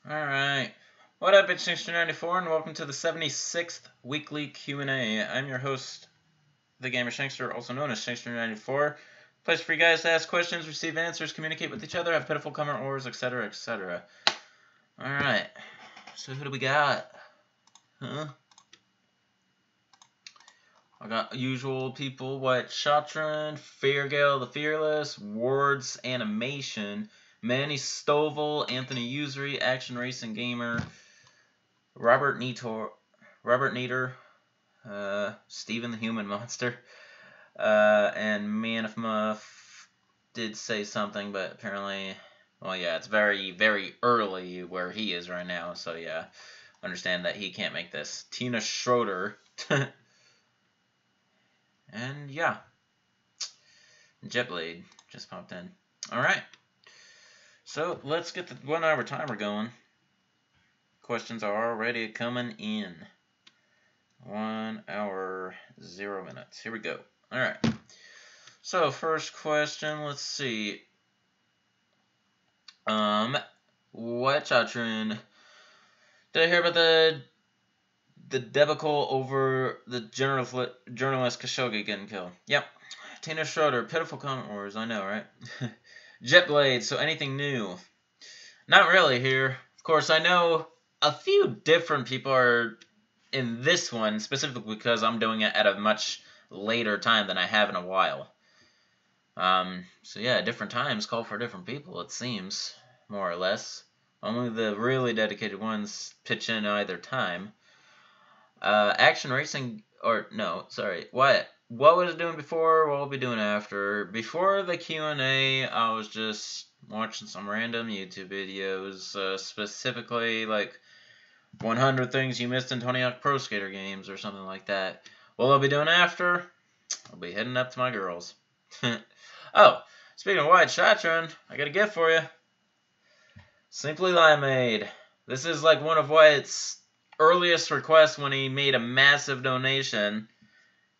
Alright. What up, it's Shankster94, and welcome to the 76th weekly Q&A. I'm your host, THEGAMERSHANKSTER, also known as Shankster94. Place for you guys to ask questions, receive answers, communicate with each other, have pitiful comment wars, etc., etc. Alright. So who do we got? I got usual people, White Shatron, Fairgale the Fearless, Wards Animation, Manny Stovall, Anthony Usery, Action Racing Gamer, Robert Neater, Steven the Human Monster, and Man of Muff did say something, but apparently, well, yeah, it's very, very early where he is right now, so yeah, understand that he can't make this. Tina Schroeder, and yeah, Jetblade just popped in. Alright, so let's get the 1 hour timer going. Questions are already coming in. 1 hour, 0 minutes. Here we go. Alright. So, first question, let's see. What Chatrin? Did I hear about the debacle over the journalist Khashoggi getting killed? Yep. Tina Schroeder, pitiful comment wars, I know, right? Jetblade, so anything new? Not really here. Of course, I know a few different people are in this one, specifically because I'm doing it at a much later time than I have in a while. So yeah, different times call for different people, it seems, more or less. Only the really dedicated ones pitch in either time. Action Racing, or no, sorry, what was I doing before, what will I be doing after? Before the Q&A, I was just watching some random YouTube videos, specifically, like, 100 things you missed in Tony Hawk Pro Skater games, or something like that. What I'll be doing after? I'll be heading up to my girls. Oh, speaking of White Shatron, I got a gift for you. Simply Limeade. This is like one of Wyatt's earliest requests when he made a massive donation,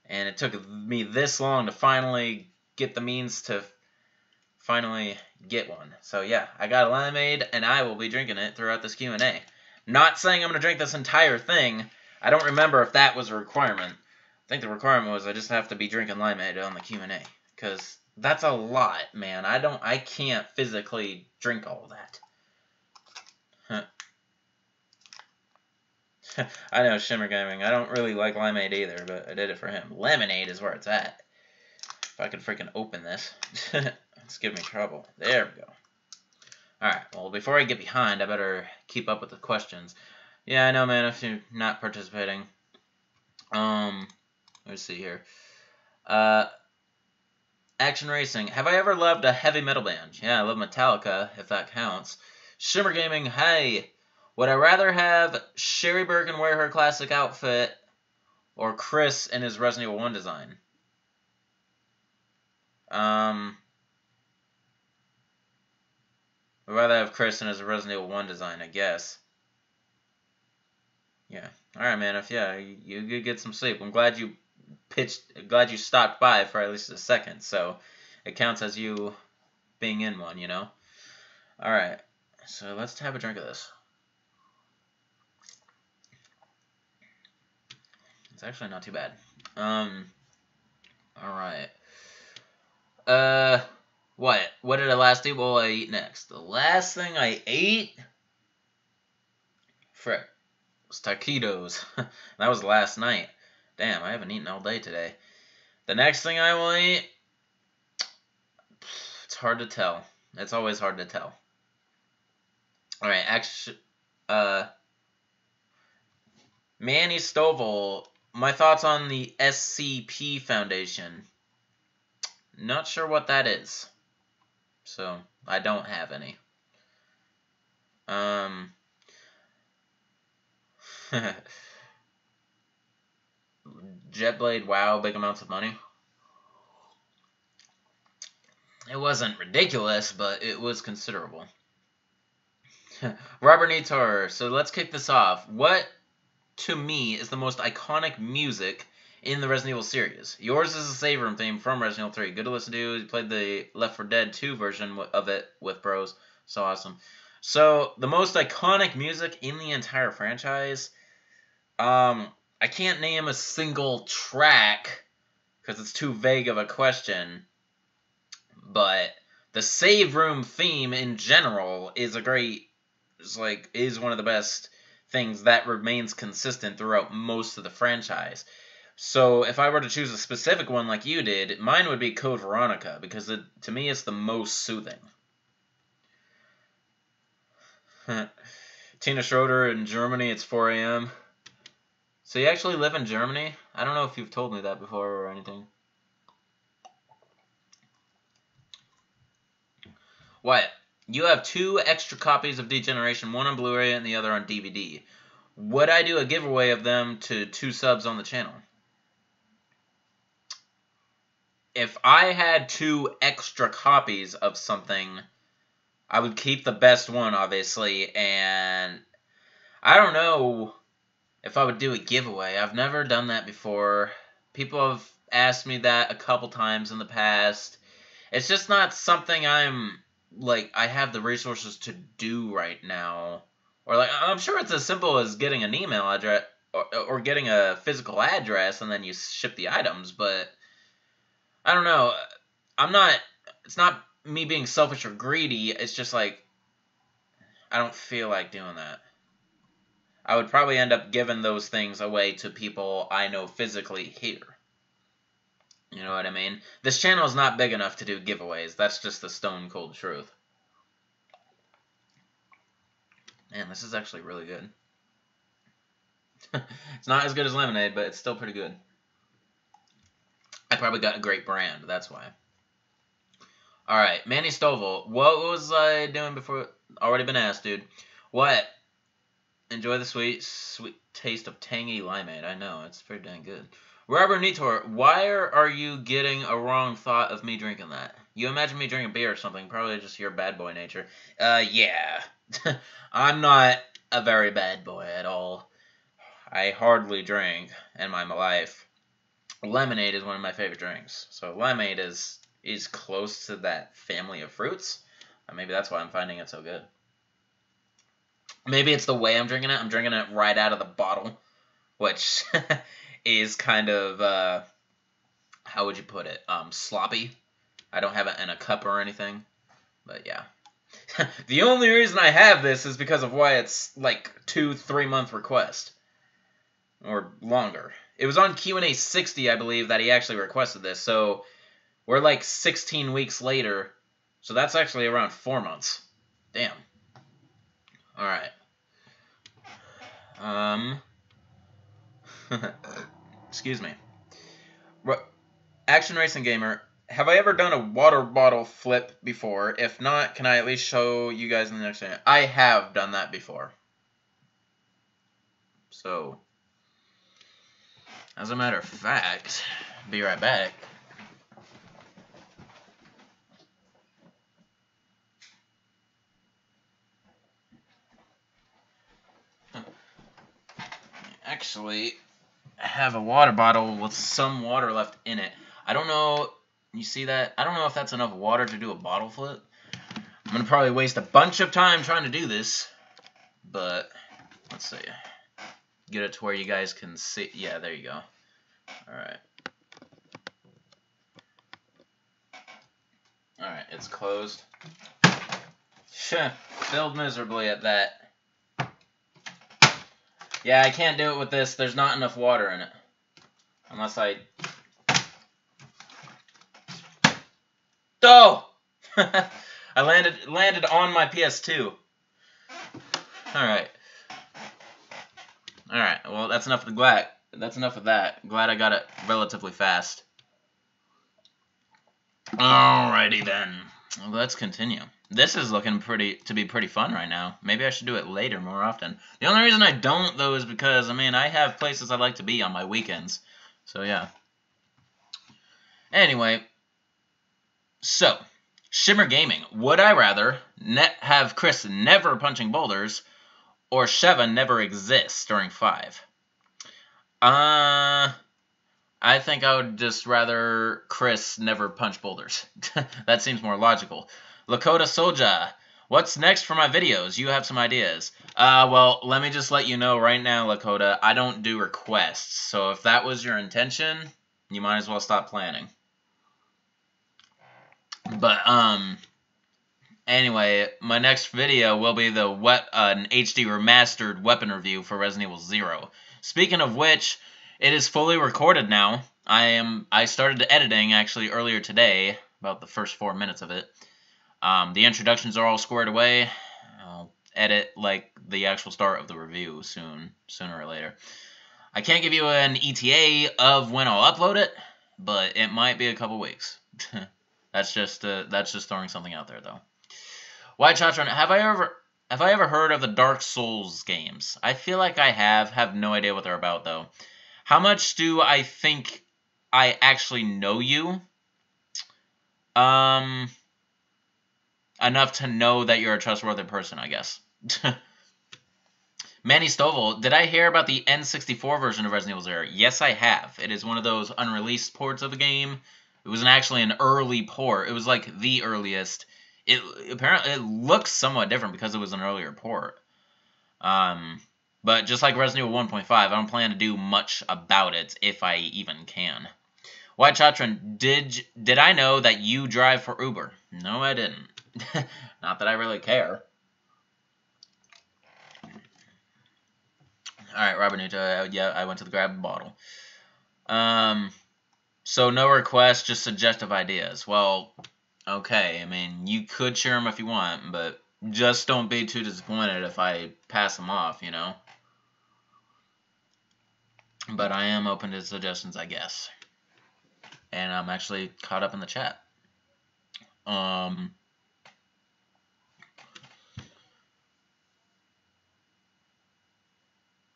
and it took me this long to finally get the means to finally get one. So yeah, I got a Limeade, and I will be drinking it throughout this Q&A. Not saying I'm going to drink this entire thing. I don't remember if that was a requirement. I think the requirement was I just have to be drinking Limeade on the Q&A, because that's a lot, man. I can't physically drink all that. I know, Shimmer Gaming. I don't really like Limeade either, but I did it for him. Lemonade is where it's at. If I could freaking open this. It's giving me trouble. There we go. Alright, well, before I get behind, I better keep up with the questions. Yeah, I know, man, if you're not participating. Let's see here. Action Racing. Have I ever loved a heavy metal band? Yeah, I love Metallica, if that counts. Shimmer Gaming. Hey, would I rather have Sherry Bergen wear her classic outfit or Chris in his Resident Evil 1 design? I'd rather have Chris in his Resident Evil 1 design, I guess. Yeah. Alright, man. If you get some sleep. I'm glad you stopped by for at least a second, so it counts as you being in one, you know? Alright. So let's have a drink of this. It's actually not too bad. Alright. What did I last eat? What will I eat next? The last thing I ate? Frick. Was taquitos. That was last night. Damn, I haven't eaten all day today. The next thing I will eat? It's hard to tell. It's always hard to tell. Alright, Manny Stovall. My thoughts on the SCP Foundation. Not sure what that is. So, I don't have any. Jetblade, wow, big amounts of money. It wasn't ridiculous, but it was considerable. Robert Neater, so let's kick this off. What, to me, is the most iconic music in the Resident Evil series? Yours is the Save Room theme from Resident Evil 3. Good to listen to. You played the Left 4 Dead 2 version of it with bros. So awesome. So, the most iconic music in the entire franchise, I can't name a single track because it's too vague of a question, but the save room theme in general is is one of the best things that remains consistent throughout most of the franchise. So if I were to choose a specific one like you did, mine would be Code Veronica, because to me it's the most soothing. Tina Schroeder in Germany, it's 4 a.m. So you actually live in Germany? I don't know if you've told me that before or anything. What? You have 2 extra copies of Degeneration, one on Blu-ray and the other on DVD. Would I do a giveaway of them to 2 subs on the channel? If I had 2 extra copies of something, I would keep the best one, obviously, and I don't know if I would do a giveaway. I've never done that before. People have asked me that a couple times in the past. It's just not something I have the resources to do right now. Or, I'm sure it's as simple as getting an email address or getting a physical address and then you ship the items, but I don't know. It's not me being selfish or greedy. It's just I don't feel like doing that. I would probably end up giving those things away to people I know physically here. You know what I mean? This channel is not big enough to do giveaways. That's just the stone cold truth. Man, this is actually really good. It's not as good as lemonade, but it's still pretty good. I probably got a great brand, that's why. Alright, Manny Stovall. What was I doing before? Already been asked, dude. What? Enjoy the sweet taste of tangy limeade. I know, it's pretty dang good. Robert Nitor, why are you getting a wrong thought of me drinking that? You imagine me drinking beer or something, probably just your bad boy nature. Yeah. I'm not a very bad boy at all. I hardly drink in my life. Lemonade is one of my favorite drinks. So lemonade is close to that family of fruits. Maybe that's why I'm finding it so good. Maybe it's the way I'm drinking it. I'm drinking it right out of the bottle, which is kind of, how would you put it, sloppy. I don't have it in a cup or anything, but yeah. The only reason I have this is because of why it's 2-3 month request. Or longer. It was on Q&A 60, I believe, that he actually requested this. So we're 16 weeks later. So that's actually around 4 months. Damn. Alright. Excuse me. Action Racing Gamer. Have I ever done a water bottle flip before? If not, can I at least show you guys in the next video? I have done that before. So, as a matter of fact, be right back. Actually, I have a water bottle with some water left in it. I don't know, you see that? I don't know if that's enough water to do a bottle flip. I'm going to probably waste a bunch of time trying to do this, but let's see. Get it to where you guys can see. Yeah, there you go. Alright. Alright, it's closed. Failed miserably at that. Yeah, I can't do it with this. There's not enough water in it. Unless I... Oh! I landed on my PS2. Alright. Alright, well, that's enough of that. Glad I got it relatively fast. Alrighty then. Well, let's continue. This is looking to be pretty fun right now. Maybe I should do it later more often. The only reason I don't, though, is because, I have places I'd like to be on my weekends. So, yeah. Anyway. So, Shimmer Gaming. Would I rather have Chris never punching boulders or Sheva never exist during 5? I think I would just rather Chris never punch boulders. That seems more logical. Lakota Soja. What's next for my videos? You have some ideas. Well, let me just let you know right now, Lakota, I don't do requests. So if that was your intention, you might as well stop planning. But, anyway, my next video will be the an HD remastered weapon review for Resident Evil 0. Speaking of which, it is fully recorded now. I started editing actually earlier today, about the first 4 minutes of it. The introductions are all squared away. I'll edit like the actual start of the review sooner or later. I can't give you an ETA of when I'll upload it, but it might be a couple weeks. That's just throwing something out there though. White Chatron, have I ever heard of the Dark Souls games? I feel like I have no idea what they're about though. How much do I think I actually know you? Enough to know that you're a trustworthy person, I guess. Manny Stovall, did I hear about the N64 version of Resident Evil 0? Yes, I have. It is one of those unreleased ports of the game. It was actually an early port. It was like the earliest. Apparently it looks somewhat different because it was an earlier port. But just like Resident Evil 1.5, I don't plan to do much about it if I even can. White Chatron, did I know that you drive for Uber? No, I didn't. Not that I really care. Alright, Robert Nuta, yeah, I went to the grab bottle. So no requests, just suggestive ideas. Well, okay, I mean, you could share them if you want, but just don't be too disappointed if I pass them off, you know? But I am open to suggestions, I guess. And I'm actually caught up in the chat.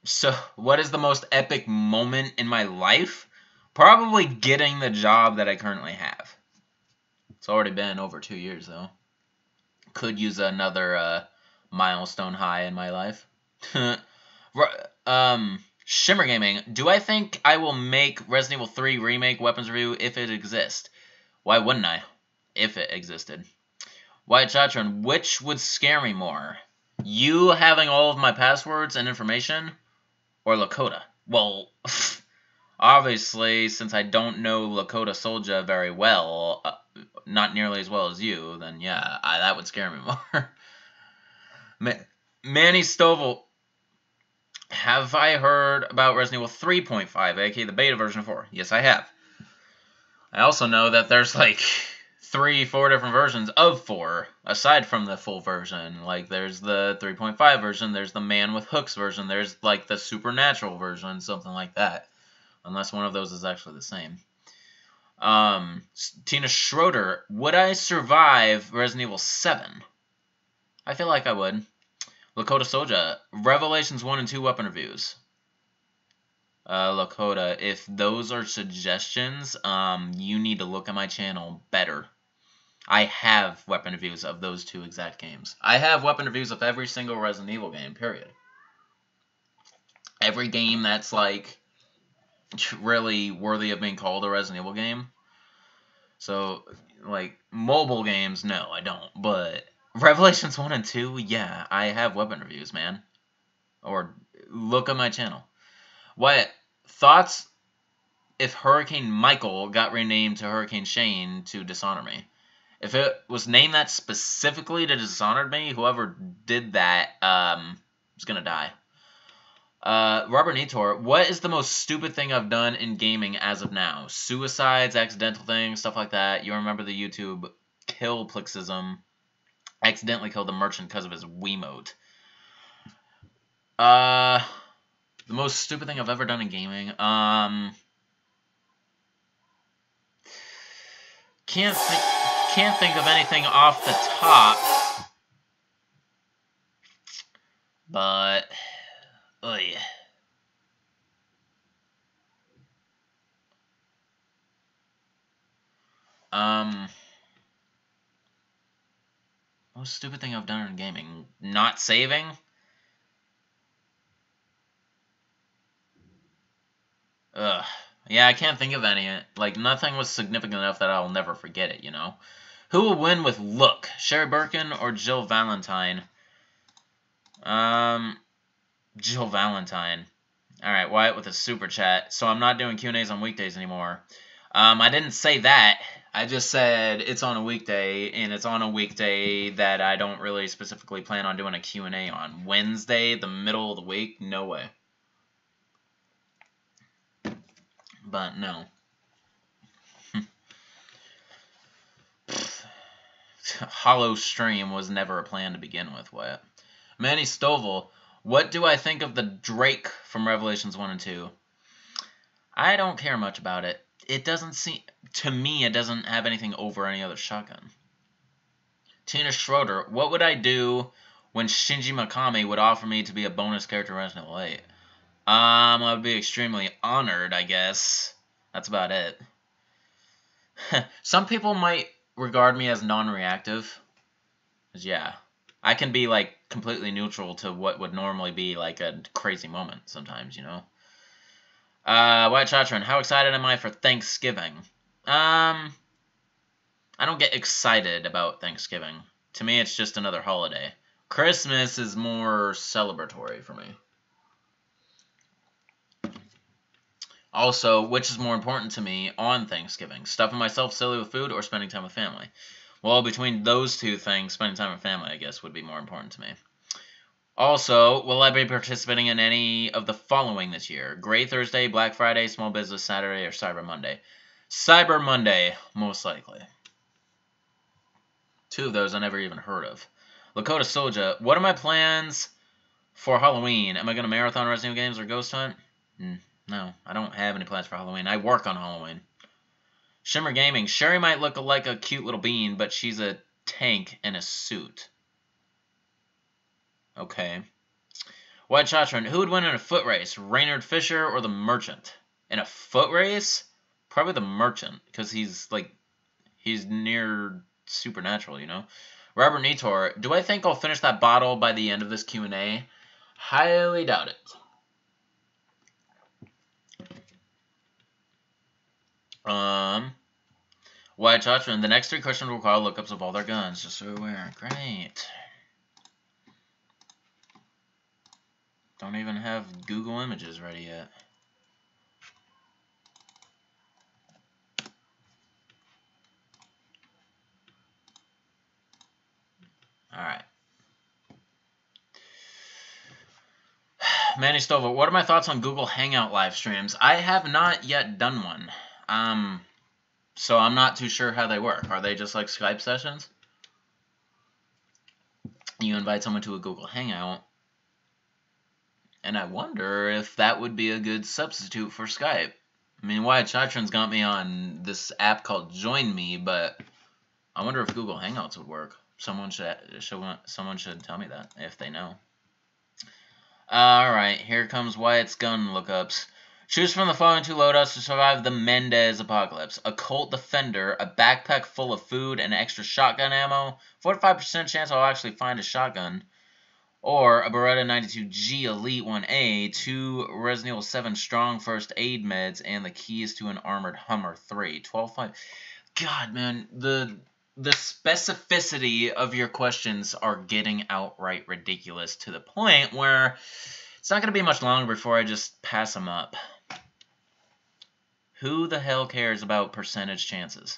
So, what is the most epic moment in my life? Probably getting the job that I currently have. It's already been over 2 years, though. Could use another milestone high in my life. Shimmer Gaming, do I think I will make Resident Evil 3 Remake Weapons Review if it exists? Why wouldn't I? If it existed. White Chatron, which would scare me more? You having all of my passwords and information? Or Lakota? Well, obviously, since I don't know Lakota Soldier very well, not nearly as well as you, then yeah, that would scare me more. Manny Stovall, have I heard about Resident Evil 3.5, aka the beta version of 4? Yes, I have. I also know that there's like 3-4 different versions of 4, aside from the full version. Like, there's the 3.5 version, there's the Man with Hooks version, there's like the Supernatural version, something like that. Unless one of those is actually the same. Tina Schroeder, would I survive Resident Evil 7? I feel like I would. Lakota Soja, Revelations 1 and 2 weapon reviews. Lakota, if those are suggestions, you need to look at my channel better. I have weapon reviews of those 2 exact games. I have weapon reviews of every single Resident Evil game, period. Every game that's, like, really worthy of being called a Resident Evil game. So, like, mobile games, no, I don't. But Revelations 1 and 2, yeah, I have weapon reviews, man. Or look at my channel. What thoughts if Hurricane Michael got renamed to Hurricane Shane to dishonor me? If it was named that specifically to dishonor me, whoever did that is gonna die. Robert Nitor, what is the most stupid thing I've done in gaming as of now? Suicides, accidental things, stuff like that. You remember the YouTube Killplixism. Accidentally killed the merchant because of his Wiimote. The most stupid thing I've ever done in gaming. Can't think of anything off the top. But oh yeah. Most stupid thing I've done in gaming. Not saving? Ugh. Yeah, I can't think of any. Like, nothing was significant enough that I'll never forget it, you know? Who will win with look? Sherry Birkin or Jill Valentine? Jill Valentine. Alright, Wyatt with a super chat. So I'm not doing Q&As on weekdays anymore. I didn't say that. I just said it's on a weekday, and it's on a weekday that I don't really specifically plan on doing a Q&A on. Wednesday, the middle of the week? No way. But no. Hollow stream was never a plan to begin with, Wyatt. Manny Stovall, what do I think of the Drake from Revelations 1 and 2? I don't care much about it. It doesn't seem, to me, it doesn't have anything over any other shotgun. Tina Schroeder, what would I do when Shinji Mikami would offer me to be a bonus character in Resident Evil 8? I would be extremely honored, I guess. That's about it. Some people might regard me as non-reactive. Yeah. I can be, like, completely neutral to what would normally be, like, a crazy moment sometimes, you know? White Chatron, how excited am I for Thanksgiving? I don't get excited about Thanksgiving. To me, it's just another holiday. Christmas is more celebratory for me. Also, which is more important to me on Thanksgiving? Stuffing myself silly with food or spending time with family? Well, between those two things, spending time with family, I guess, would be more important to me. Also, will I be participating in any of the following this year? Gray Thursday, Black Friday, Small Business Saturday, or Cyber Monday? Cyber Monday, most likely. Two of those I never even heard of. Lakota Soja, what are my plans for Halloween? Am I going to marathon Resident Evil games or Ghost Hunt? No, I don't have any plans for Halloween. I work on Halloween. Shimmer Gaming, Sherry might look like a cute little bean, but she's a tank in a suit. Okay. White Chatron, who would win in a foot race? Raynard Fisher or the Merchant? In a foot race? Probably the Merchant, because he's near supernatural, you know? Robert Nitor, do I think I'll finish that bottle by the end of this Q&A? Highly doubt it. White Chatron, the next three questions require lookups of all their guns, just so you're aware. Great. Don't even have Google Images ready yet. Alright. Manny Stova, what are my thoughts on Google Hangout live streams? I have not yet done one. So I'm not too sure how they work. Are they just like Skype sessions? You invite someone to a Google Hangout, and I wonder if that would be a good substitute for Skype. I mean, Wyatt Chatron's got me on this app called Join Me, but I wonder if Google Hangouts would work. Someone should tell me that if they know. Alright, here comes Wyatt's gun lookups. Choose from the following two loadouts to survive the Mendez apocalypse. A Colt Defender, a backpack full of food and extra shotgun ammo, 45% chance I'll actually find a shotgun, or a Beretta 92G Elite 1A, 2 Resident Evil 7 Strong First Aid meds, and the keys to an armored Hummer 3. 12.5. God, man, the specificity of your questions are getting outright ridiculous to the point where it's not going to be much longer before I just pass them up. Who the hell cares about percentage chances?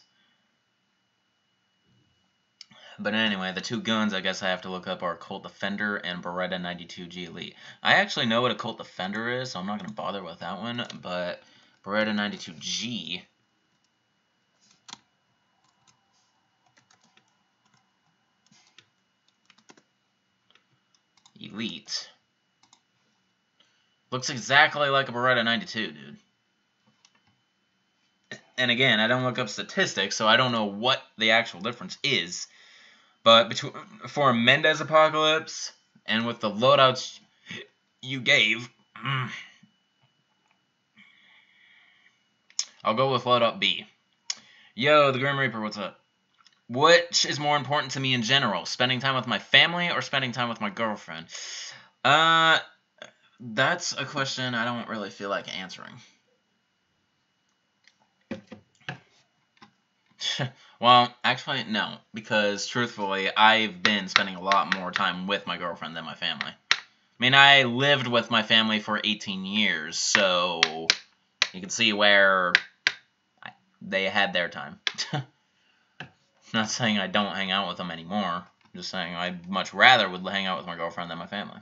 But anyway, the two guns I guess I have to look up are Colt Defender and Beretta 92G Elite. I actually know what a Colt Defender is, so I'm not going to bother with that one, but Beretta 92G... Elite. Looks exactly like a Beretta 92, dude. And again, I don't look up statistics, so I don't know what the actual difference is. But for a Mendez apocalypse, and with the loadouts you gave, I'll go with loadout B. Yo, the Grim Reaper, what's up? Which is more important to me in general? Spending time with my family or spending time with my girlfriend? That's a question I don't really feel like answering. Well, actually, no. Because, truthfully, I've been spending a lot more time with my girlfriend than my family. I mean, I lived with my family for 18 years, so you can see where they had their time. Not saying I don't hang out with them anymore. I'm just saying I'd much rather would hang out with my girlfriend than my family.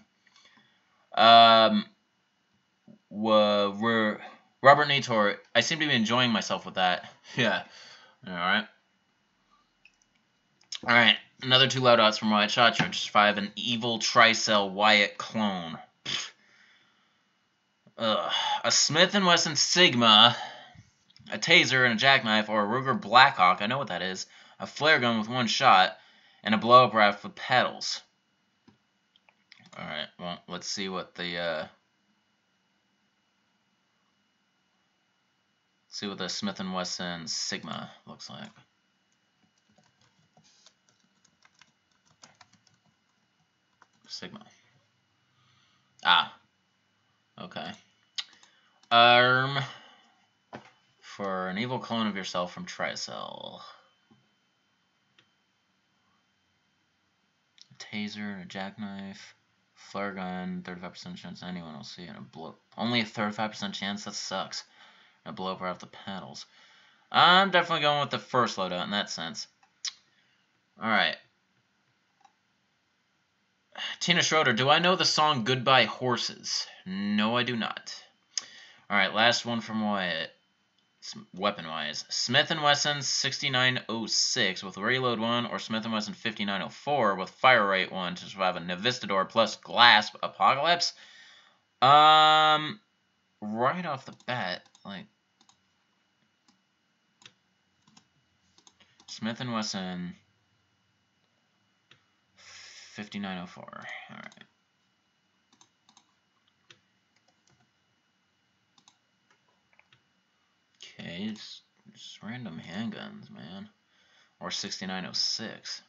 Robert Nator, I seem to be enjoying myself with that. Yeah. Alright. Alright. Another 2 loadouts from Wyatt Shotridge. 5, an evil Tricell Wyatt clone. Ugh. A Smith & Wesson Sigma, a taser and a jackknife, or a Ruger Blackhawk, I know what that is, a flare gun with 1 shot, and a blow-up raft with pedals. Alright, well, let's see what the, Smith & Wesson Sigma looks like. Sigma. Ah. Okay. For an evil clone of yourself from Tricell. A taser and a jackknife. Flare gun, 35% chance anyone will see, and a blow. Only a 35% chance? That sucks. And a blow up off the pedals. I'm definitely going with the first loadout in that sense. Alright. Tina Schroeder, do I know the song Goodbye Horses? No, I do not. Alright, last one from Wyatt. Weapon-wise. Smith & Wesson 6906 with reload 1, or Smith & Wesson 5904 with fire rate 1 to survive a Navistador plus glass apocalypse? Right off the bat, like, Smith & Wesson 5904. Alright. Okay, it's just random handguns, man. Or 6906.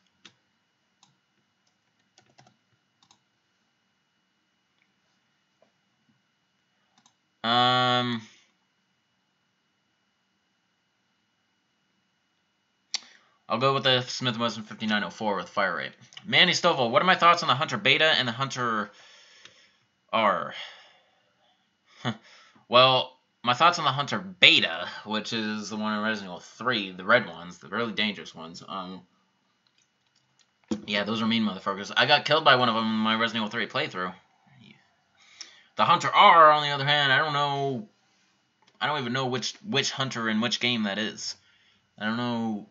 I'll go with the Smith & Wesson 5904 with fire rate. Manny Stovall, what are my thoughts on the Hunter Beta and the Hunter R? Well, my thoughts on the Hunter Beta, which is the one in Resident Evil 3, the red ones, the really dangerous ones. Yeah, those are mean motherfuckers. I got killed by one of them in my Resident Evil 3 playthrough. The Hunter R, on the other hand, I don't know. I don't even know which Hunter in which game that is. I don't know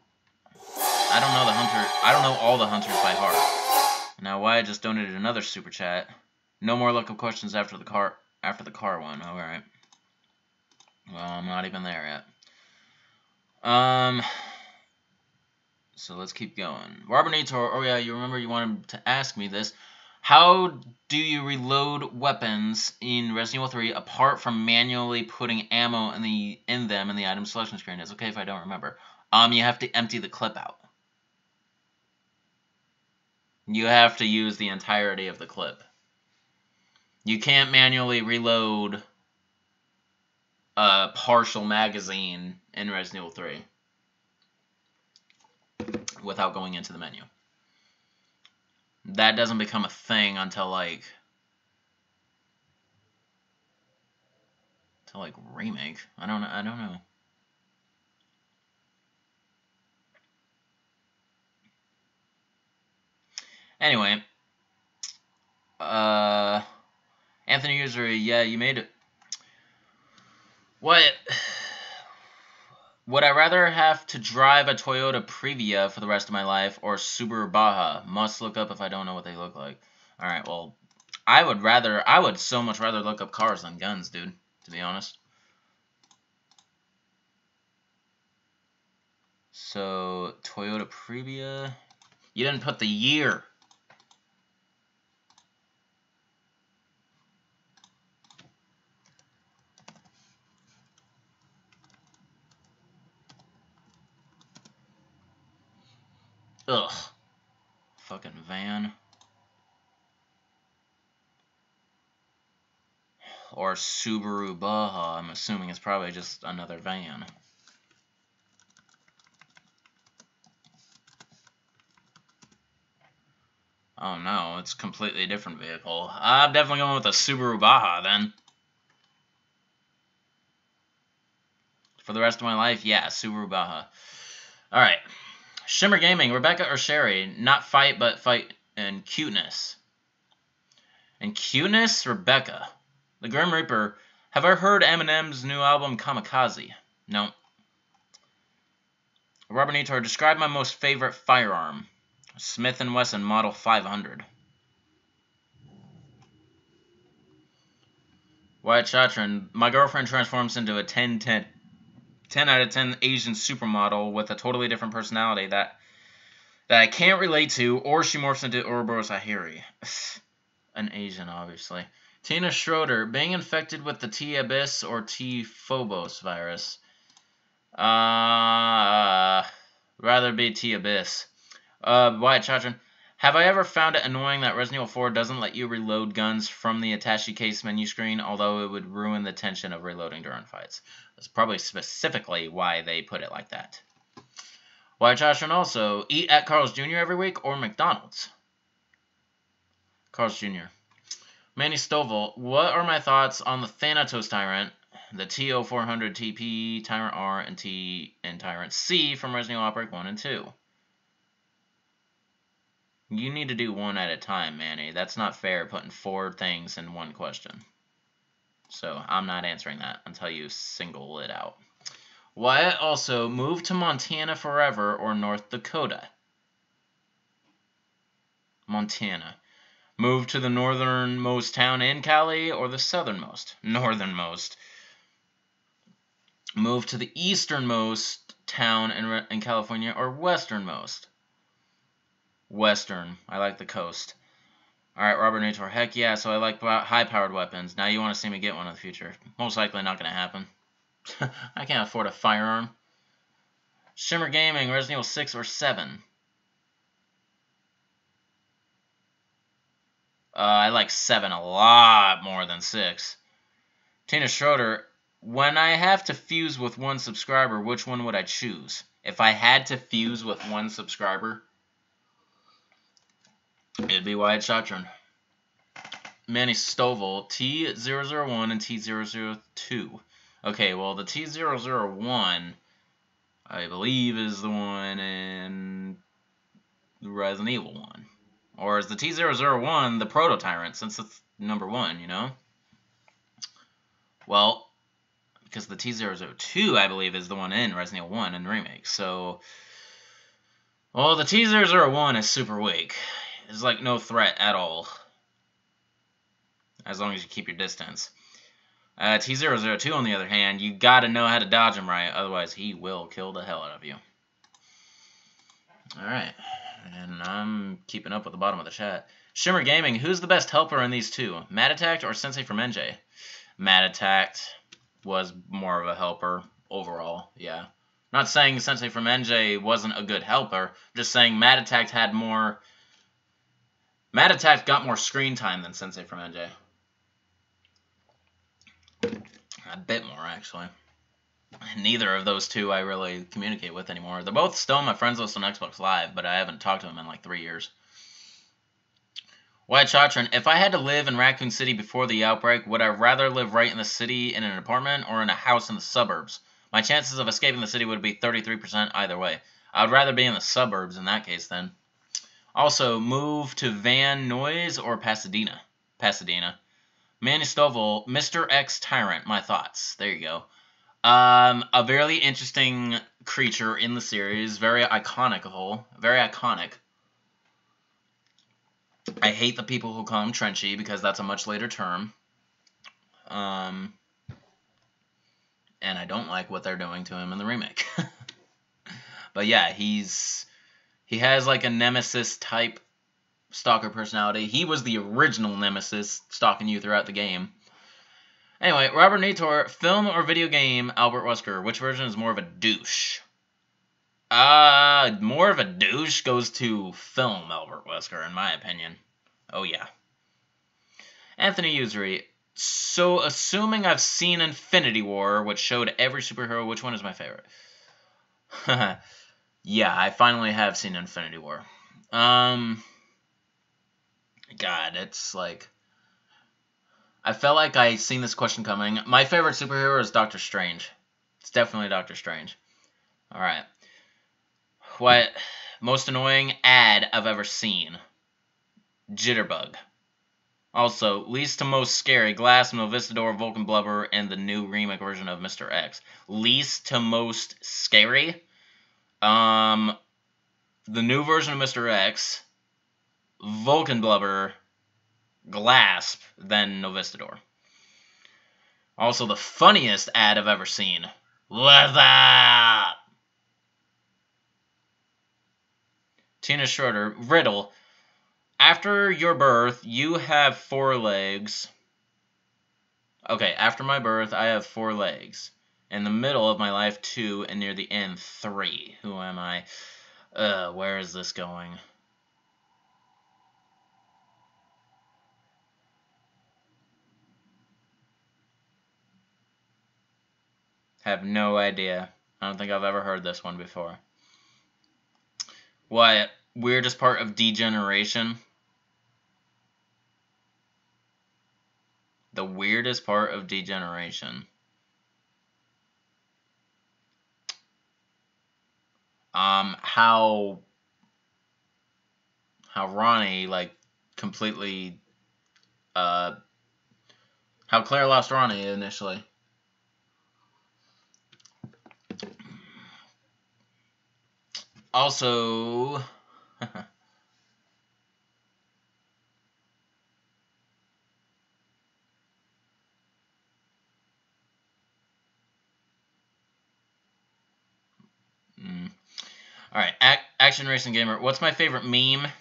the Hunter. I don't know all the Hunters by heart. Now, Wyatt just donated another super chat. No more look-up questions after the car one. All right. Well, I'm not even there yet. So let's keep going. Robert Nator, oh yeah, you remember you wanted to ask me this. How do you reload weapons in Resident Evil 3 apart from manually putting ammo in them in the item selection screen? It's okay if I don't remember. You have to empty the clip out. You have to use the entirety of the clip. You can't manually reload a partial magazine in Resident Evil 3 without going into the menu. That doesn't become a thing until like remake. I don't know. Anyway, Anthony Usery, yeah, you made it. What? Would I rather have to drive a Toyota Previa for the rest of my life or Subaru Baja? Must look up if I don't know what they look like. Alright, well, I would so much rather look up cars than guns, dude, to be honest. So, Toyota Previa. You didn't put the year. Ugh. Fucking van. Or Subaru Baja. I'm assuming it's probably just another van. Oh no, it's a completely different vehicle. I'm definitely going with a Subaru Baja then. For the rest of my life, yeah, Subaru Baja. Alright. Shimmer Gaming, Rebecca or Sherry? Not fight, but fight and cuteness. And cuteness, Rebecca. The Grim Reaper. Have I heard Eminem's new album, Kamikaze? No. Robert Nitor, describe my most favorite firearm. Smith & Wesson Model 500. Wyatt Chatron, my girlfriend transforms into a 10 out of 10 Asian supermodel with a totally different personality that I can't relate to, or she morphs into Ouroboros Ahiri. An Asian, obviously. Tina Schroeder, being infected with the T. Abyss or T. Phobos virus. Rather be T. Abyss. Wyatt Chatron, have I ever found it annoying that Resident Evil 4 doesn't let you reload guns from the attaché case menu screen, although it would ruin the tension of reloading during fights? That's probably specifically why they put it like that. Wyatt Chatron also, eat at Carl's Jr. every week or McDonald's? Carl's Jr. Manny Stovall, what are my thoughts on the Thanatos Tyrant, the TO400 TP, Tyrant R, and Tyrant C from Resident Evil Outbreak 1 and 2? You need to do one at a time, Manny. That's not fair, putting 4 things in one question. So, I'm not answering that until you single it out. Wyatt also, move to Montana forever or North Dakota? Montana. Move to the northernmost town in Cali or the southernmost? Northernmost. Move to the easternmost town in California or westernmost? Western. I like the coast. Alright, Robert Nator. Heck yeah, so I like high-powered weapons. Now you want to see me get one in the future. Most likely not going to happen. I can't afford a firearm. Shimmer Gaming, Resident Evil 6 or 7? I like 7 a lot more than 6. Tina Schroeder, when I have to fuse with one subscriber, which one would I choose? If I had to fuse with one subscriber, it'd be Wyatt Chatron. Manny Stovall, T001 and T002. Okay, well, the T001, I believe, is the one in Resident Evil 1. Or is the T001 the Proto-Tyrant, since it's number 1, you know? Well, because the T002, I believe, is the one in Resident Evil 1 and Remake. So, well, the T001 is super weak. It's like no threat at all. As long as you keep your distance. T002, on the other hand, you gotta know how to dodge him right, otherwise he will kill the hell out of you. Alright, and I'm keeping up with the bottom of the chat. Shimmer Gaming, who's the best helper in these two? Mad Attacked or Sensei from NJ? Mad Attacked was more of a helper overall, yeah. Not saying Sensei from NJ wasn't a good helper, just saying Mad Attacked had more... Mad Attacked got more screen time than Sensei from NJ. A bit more, actually. Neither of those two I really communicate with anymore. They're both still on my friends list on Xbox Live, but I haven't talked to them in like 3 years. Wyatt Chatron, if I had to live in Raccoon City before the outbreak, would I rather live right in the city in an apartment or in a house in the suburbs? My chances of escaping the city would be 33% either way. I would rather be in the suburbs in that case then. Also, move to Van Nuys or Pasadena? Pasadena. Manny Stovall, Mr. X Tyrant, my thoughts. There you go. A very interesting creature in the series. Very iconic Very iconic. I hate the people who call him Trenchy because that's a much later term. And I don't like what they're doing to him in the remake. But yeah, he has like a nemesis type stalker personality. He was the original nemesis stalking you throughout the game. Anyway, Robert Nator, film or video game, Albert Wesker. Which version is more of a douche? More of a douche goes to film, Albert Wesker, in my opinion. Oh, yeah. Anthony Usery. So, assuming I've seen Infinity War, which showed every superhero, which one is my favorite? Yeah, I finally have seen Infinity War. God, it's like... I felt like I seen this question coming. My favorite superhero is Doctor Strange. It's definitely Doctor Strange. Alright. What most annoying ad I've ever seen? Jitterbug. Also, least to most scary, Glass, Novistador, Vulcan Blubber, and the new remake version of Mr. X. Least to most scary? The new version of Mr. X, Vulcan Blubber, Glasp, then Novistador. Also, the funniest ad I've ever seen. What's up? Tina Schroeder, Riddle. After your birth, you have 4 legs. Okay, after my birth, I have 4 legs. In the middle of my life, 2, and near the end, 3. Who am I? Where is this going? Have no idea. I don't think I've ever heard this one before. What? Weirdest part of degeneration? The weirdest part of degeneration. How Ronnie, like, completely, how Claire lost Ronnie initially. Also, Alright, Action Racing Gamer. What's my favorite meme?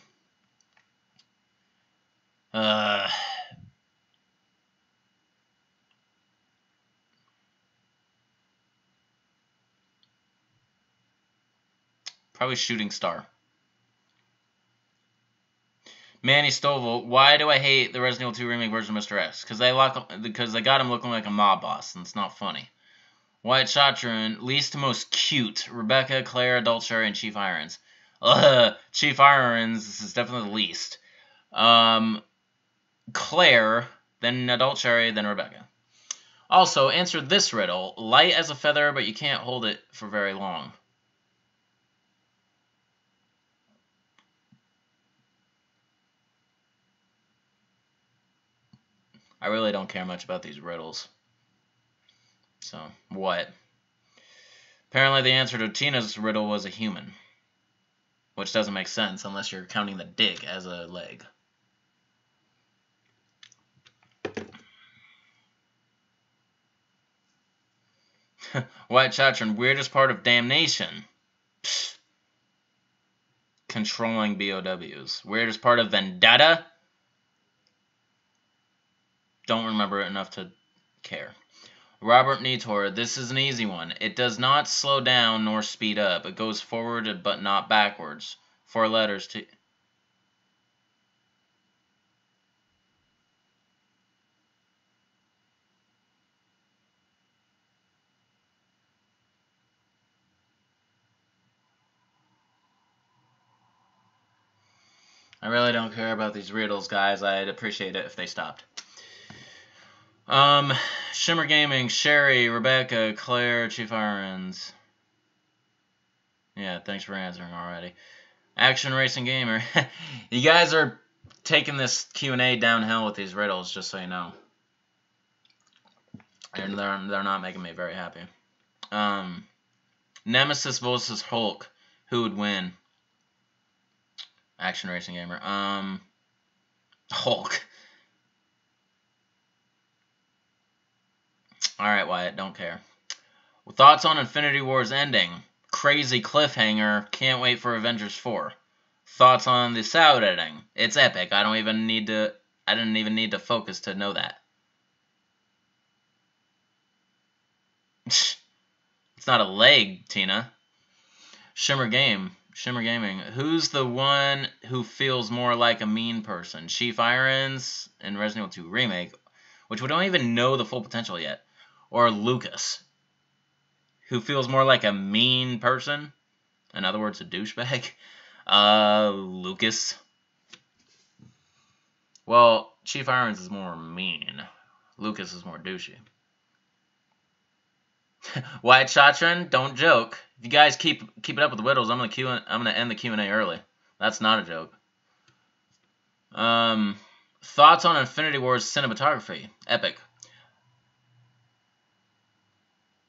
Probably Shooting Star. Manny Stovall, why do I hate the Resident Evil 2 remake version of Mr. X? Because they got him looking like a mob boss, and it's not funny. White Chatron, least to most cute. Rebecca, Claire, Adult Sherry, and Chief Irons. Chief Irons, this is definitely the least. Claire, then Adult Sherry, then Rebecca. Also, answer this riddle. Light as a feather, but you can't hold it for very long. I really don't care much about these riddles. So, what? Apparently the answer to Tina's riddle was a human. Which doesn't make sense unless you're counting the dick as a leg. White Chatron, weirdest part of damnation? Pfft. Controlling BOWs. Weirdest part of Vendetta? Don't remember it enough to care. Robert Nitor, this is an easy one. It does not slow down nor speed up. It goes forward but not backwards. 4 letters to... I really don't care about these riddles, guys. I'd appreciate it if they stopped. Shimmer Gaming, Sherry, Rebecca, Claire, Chief Irons. Yeah, thanks for answering already. Action Racing Gamer. You guys are taking this Q&A downhill with these riddles, just so you know. And they're not making me very happy. Nemesis versus Hulk. Who would win? Action Racing Gamer. Hulk. Alright, Wyatt, don't care. Thoughts on Infinity War's ending? Crazy cliffhanger. Can't wait for Avengers 4. Thoughts on the sound editing? It's epic. I didn't even need to focus to know that. It's not a leg, Tina. Shimmer Gaming. Who's the one who feels more like a mean person? Chief Irons in Resident Evil 2 Remake, which we don't even know the full potential yet. Or Lucas, who feels more like a mean person? In other words, a douchebag? Lucas. Well, Chief Irons is more mean. Lucas is more douchey. White Chatron, don't joke. If you guys keep it up with the Riddles, I'm gonna end the Q&A early. That's not a joke. Thoughts on Infinity War's cinematography? Epic.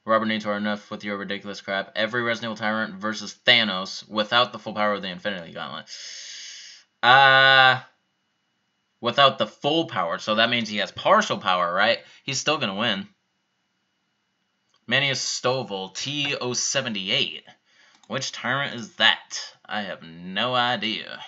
Robert Nator, enough with your ridiculous crap. Every Resident Evil Tyrant versus Thanos without the full power of the Infinity Gauntlet. Without the full power, so that means he has partial power, right? He's still gonna win. Manius Stovall, T078. Which Tyrant is that? I have no idea.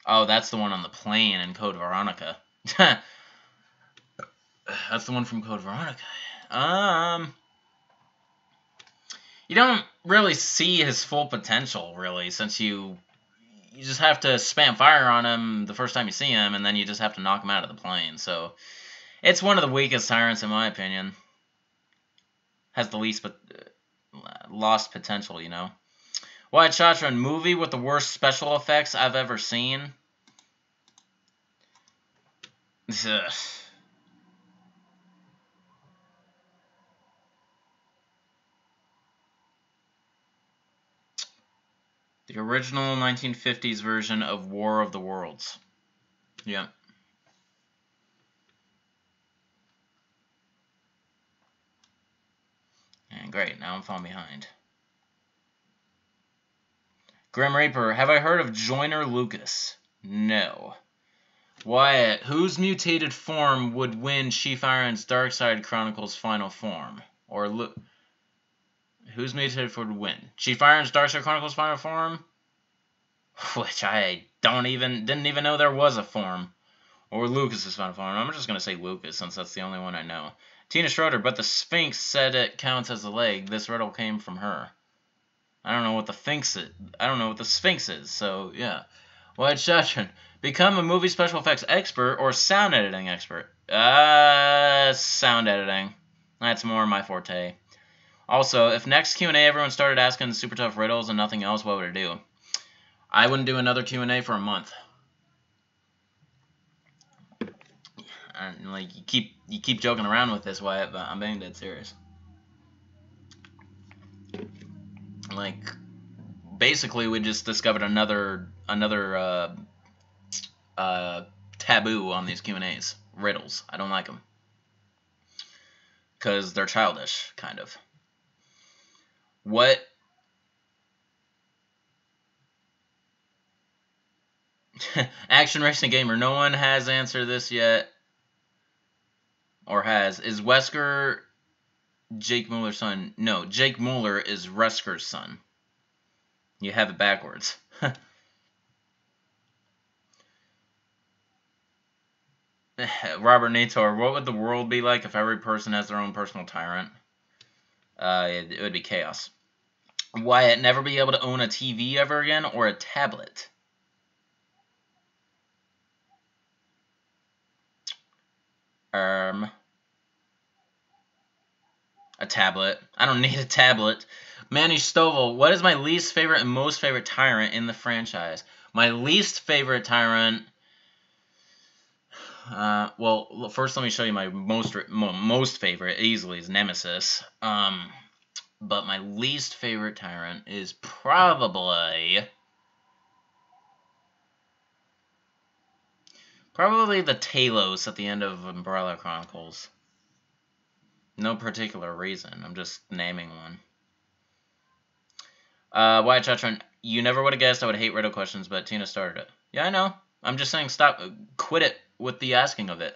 Oh, that's the one on the plane in Code Veronica. That's the one from Code Veronica. You don't really see his full potential, really, since you just have to spam fire on him the first time you see him, and then you just have to knock him out of the plane. So, it's one of the weakest Tyrants, in my opinion. Has the least lost potential, you know. White Chatron, movie with the worst special effects I've ever seen. Ugh. The original 1950s version of War of the Worlds. Yeah. And great, now I'm falling behind. Grim Reaper, have I heard of Joyner Lucas? No. Wyatt, whose mutated form would win Chief Iron's Darkseid Chronicles final form? Or whose mutated form would win? Chief Iron's Darkseid Chronicles final form? Which I didn't even know there was a form. Or Lucas's final form. I'm just going to say Lucas since that's the only one I know. Tina Schroeder, but the Sphinx said it counts as a leg. This riddle came from her. I don't know what the Sphinx is. I don't know what the Sphinx is, so yeah. White Chatron, become a movie special effects expert or sound editing expert? Sound editing. That's more my forte. Also, if next Q&A everyone started asking super tough riddles and nothing else, what would it do? I wouldn't do another Q&A for a month. And like you keep joking around with this, Wyatt, but I'm being dead serious. Like, basically, we just discovered another taboo on these Q&As. Riddles. I don't like them. Because they're childish, kind of. What? Action Racing Gamer. No one has answered this yet. Or has. Is Wesker Jake Muller's son? No, Jake Muller is Resker's son. You have it backwards. Robert Nator, what would the world be like if every person has their own personal tyrant? It would be chaos. Wyatt, never be able to own a TV ever again or a tablet? A tablet. I don't need a tablet. Manny Stovall, what is my least favorite and most favorite tyrant in the franchise? My least favorite tyrant... well, first let me show you my most favorite, easily, is Nemesis. But my least favorite tyrant is probably the Talos at the end of Umbrella Chronicles. No particular reason. I'm just naming one. Wyatt Chatron, you never would have guessed I would hate riddle questions, but Tina started it. Yeah, I know. I'm just saying quit it with the asking of it.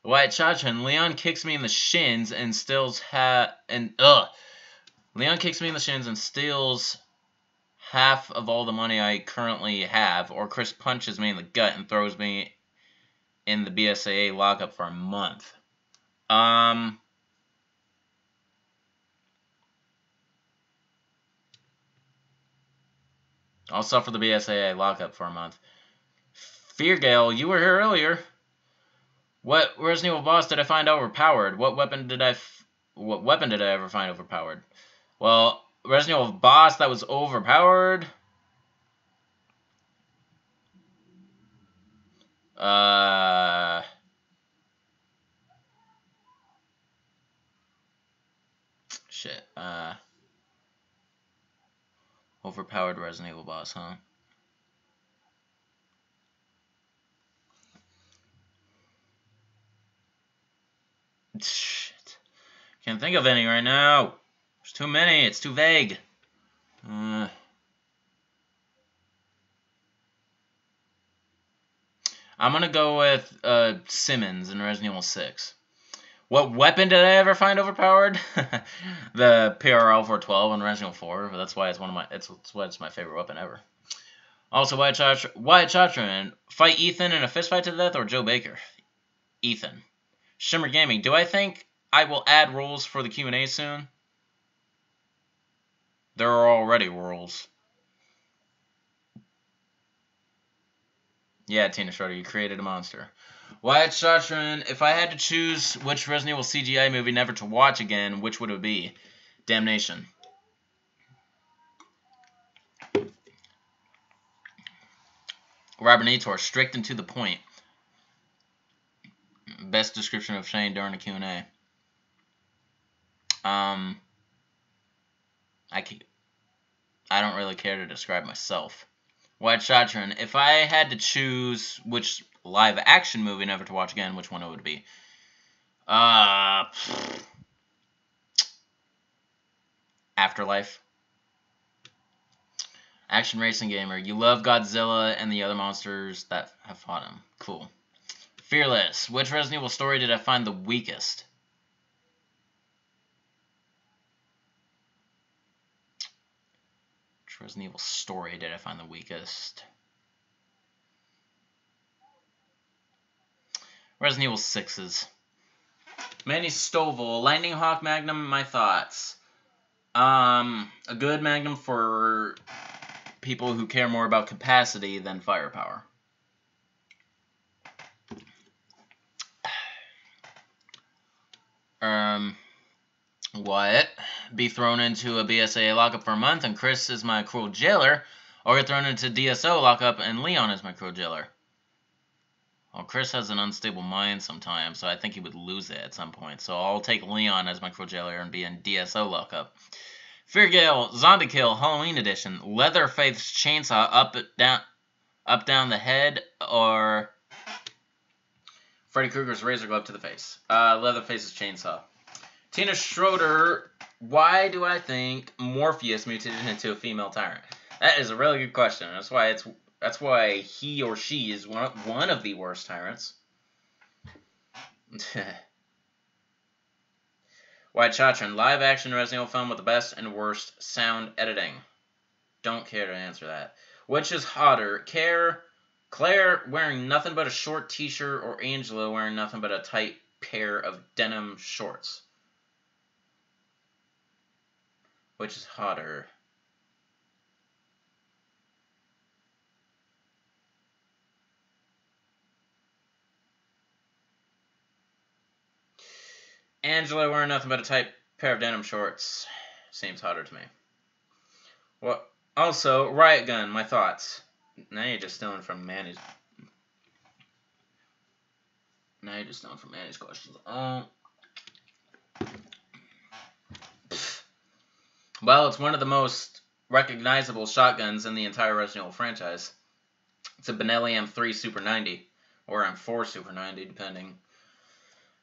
Wyatt Chatron, Leon kicks me in the shins and steals Leon kicks me in the shins and steals half of all the money I currently have, or Chris punches me in the gut and throws me in the BSAA lockup for a month. I'll suffer the BSAA lockup for a month. Feargale, you were here earlier. What Resident Evil boss did I find overpowered? What weapon did I ever find overpowered? Well, Resident Evil boss that was overpowered. Shit. Overpowered Resident Evil boss, huh? Shit. Can't think of any right now. There's too many. It's too vague. I'm gonna go with Simmons in Resident Evil 6. What weapon did I ever find overpowered? The PRL 412 in Resident Evil 4. That's why it's why it's my favorite weapon ever. Also, Wyatt Chatron, fight Ethan in a fistfight to the death or Joe Baker? Ethan. Shimmer Gaming, do I think I will add rules for the Q&A soon? There are already rules. Yeah, Tina Schroeder, you created a monster. Wyatt Chatron, if I had to choose which Resident Evil CGI movie never to watch again, which would it be? Damnation. Robert Nator, strict and to the point. Best description of Shane during a Q&A. I don't really care to describe myself. White Chatron, if I had to choose which live action movie never to watch again, which one it would be? Afterlife. Action Racing Gamer, you love Godzilla and the other monsters that have fought him. Cool. Fearless, which Resident Evil story did I find the weakest? Which Resident Evil story did I find the weakest? Resident Evil 6's. Manny Stovall, Lightning Hawk Magnum, my thoughts. A good Magnum for people who care more about capacity than firepower. What? Be thrown into a BSAA lockup for a month and Chris is my cruel jailer, or get thrown into DSO lockup and Leon is my cruel jailer? Well, Chris has an unstable mind sometimes, so I think he would lose it at some point. So I'll take Leon as my cruel jailer and be in DSO lockup. Fear Gale, Zombie Kill, Halloween Edition, Leatherface's chainsaw up down the head, or Freddy Krueger's razor glove to the face. Leatherface's chainsaw. Tina Schroeder, why do I think Morpheus mutated into a female tyrant? That is a really good question. That's why he or she is one of the worst tyrants. White Chatron, live action Resident Evil film with the best and worst sound editing. Don't care to answer that. Which is hotter, Claire wearing nothing but a short t-shirt or Angela wearing nothing but a tight pair of denim shorts? Which is hotter? Angela wearing nothing but a tight pair of denim shorts seems hotter to me. Well, also, Riot Gun, my thoughts. Now you're just stealing from Manny's. Questions. Well, it's one of the most recognizable shotguns in the entire Resident Evil franchise. It's a Benelli M3 Super 90, or M4 Super 90, depending.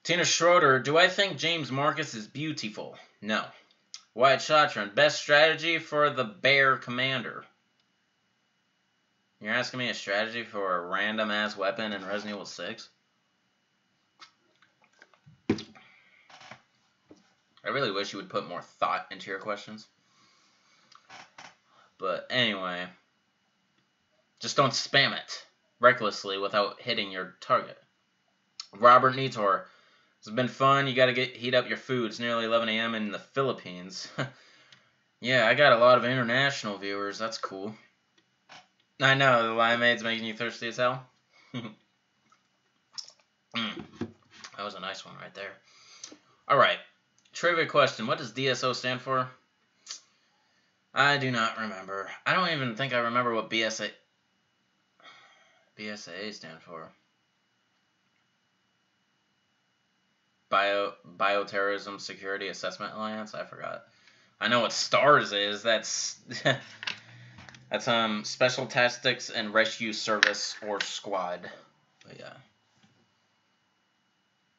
Tina Schroeder, do I think James Marcus is beautiful? No. Wyatt Chatron, best strategy for the Bear Commander. You're asking me a strategy for a random-ass weapon in Resident Evil 6? I really wish you would put more thought into your questions. But anyway, just don't spam it recklessly without hitting your target. Robert Nitor, it's been fun. You gotta heat up your food. It's nearly 11 a.m. in the Philippines. Yeah, I got a lot of international viewers. That's cool. I know, the limeade's making you thirsty as hell. That was a nice one right there. All right. Trivia question. What does DSO stand for? I do not remember. I don't even think I remember what BSA stand for. Bioterrorism Security Assessment Alliance? I forgot. I know what STARS is. That's that's Special Tactics and Rescue Service or Squad. But yeah.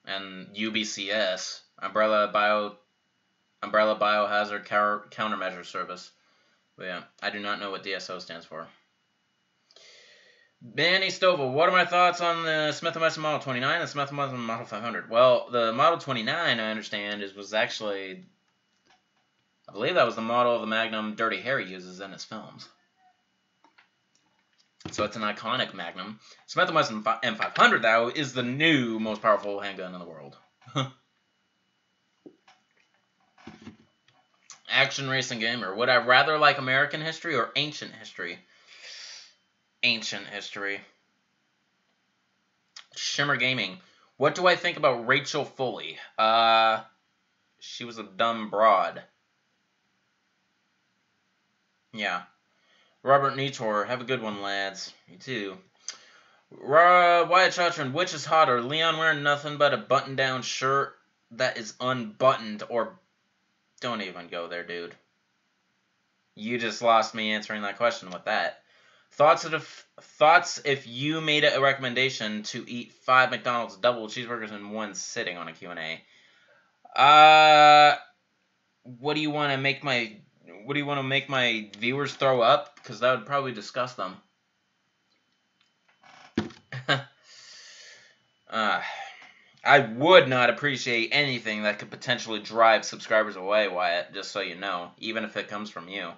And UBCS, Umbrella Biohazard Countermeasure Service. But yeah, I do not know what DSO stands for. Manny Stovall, what are my thoughts on the Smith & Wesson Model 29 and Smith & Wesson Model 500? Well, the Model 29, I understand, was actually, I believe that was the model of the Magnum Dirty Harry uses in his films. So it's an iconic Magnum. Smith & Wesson M500, though, is the new most powerful handgun in the world. Action Racing Gamer, would I rather like American history or ancient history? Ancient history. Shimmer Gaming, what do I think about Rachel Foley? She was a dumb broad. Yeah. Robert Nitor, have a good one, lads. You too. Wyatt Chotron, which is hotter? Leon wearing nothing but a button-down shirt that is unbuttoned, or... Don't even go there, dude. You just lost me answering that question with that. Thoughts if you made a recommendation to eat 5 McDonald's double cheeseburgers in one sitting on a Q&A? What do you want to make my viewers throw up? Because that would probably disgust them. I would not appreciate anything that could potentially drive subscribers away, Wyatt, just so you know, even if it comes from you.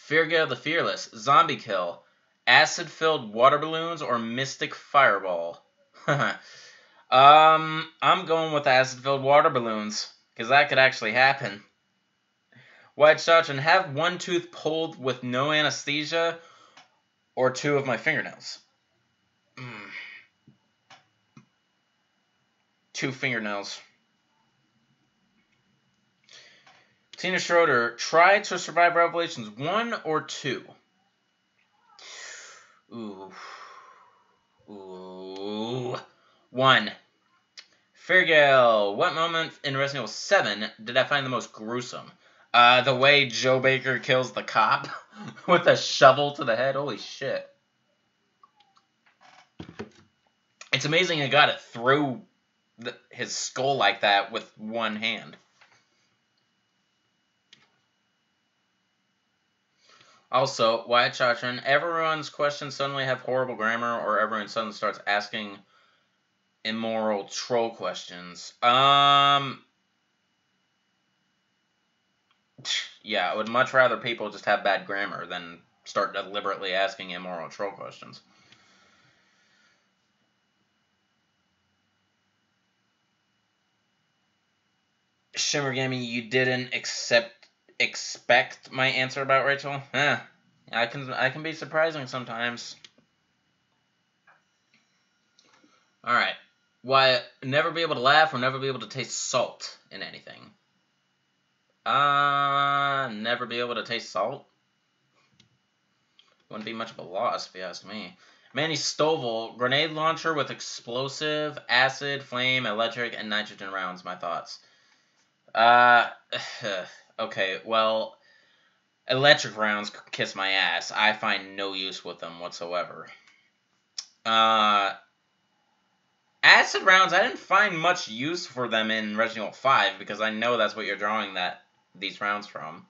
Feargale the Fearless, Zombie Kill, Acid-Filled Water Balloons, or Mystic Fireball? I'm going with Acid-Filled Water Balloons, because that could actually happen. White Shotgun, have one tooth pulled with no anesthesia, or 2 of my fingernails? 2 fingernails. Tina Schroeder, try to survive Revelations 1 or 2? Ooh. 1. Fairgale, what moment in Resident Evil 7 did I find the most gruesome? The way Joe Baker kills the cop with a shovel to the head. Holy shit. It's amazing he got it through his skull like that with one hand. Also, Wyatt Chotron, everyone's questions suddenly have horrible grammar, or everyone suddenly starts asking immoral troll questions. Yeah, I would much rather people just have bad grammar than start deliberately asking immoral troll questions. Shimmer Gaming, you didn't expect my answer about Rachel? I can be surprising sometimes. Alright. Why never be able to laugh or never be able to taste salt in anything? Never be able to taste salt? Wouldn't be much of a loss if you ask me. Manny Stovall, grenade launcher with explosive, acid, flame, electric, and nitrogen rounds. My thoughts. Okay, well, electric rounds kiss my ass. I find no use with them whatsoever. Acid rounds, I didn't find much use for them in Resident Evil 5 because I know that's what you're drawing these rounds from.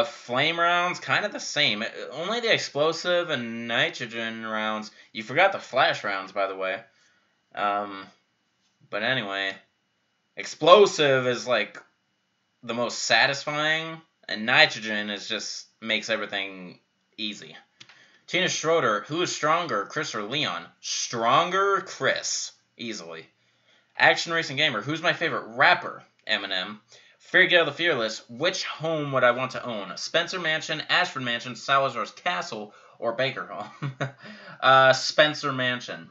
Flame rounds, kind of the same. Only the explosive and nitrogen rounds. You forgot the flash rounds, by the way. But anyway, explosive is like the most satisfying, and nitrogen is just makes everything easy. Tina Schroeder, who is stronger, Chris or Leon? Stronger, Chris, easily. Action Racing Gamer, who's my favorite rapper? Eminem. Fairgale the Fearless, which home would I want to own? Spencer Mansion, Ashford Mansion, Salazar's Castle, or Baker Home? Spencer Mansion.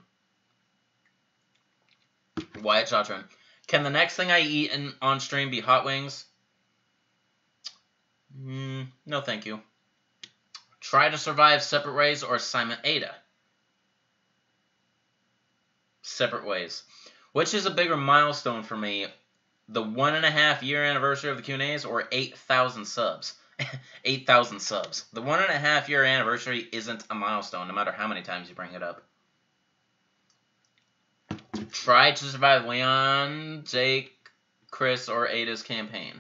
Wyatt Chatron. Can the next thing I eat on stream be hot wings? No, thank you. Try to survive separate ways or Simon Ada? Separate ways. Which is a bigger milestone for me? The 1.5 year anniversary of the Q&As or 8,000 subs? 8,000 subs. The 1.5 year anniversary isn't a milestone, no matter how many times you bring it up. Try to survive Leon, Jake, Chris, or Ada's campaign.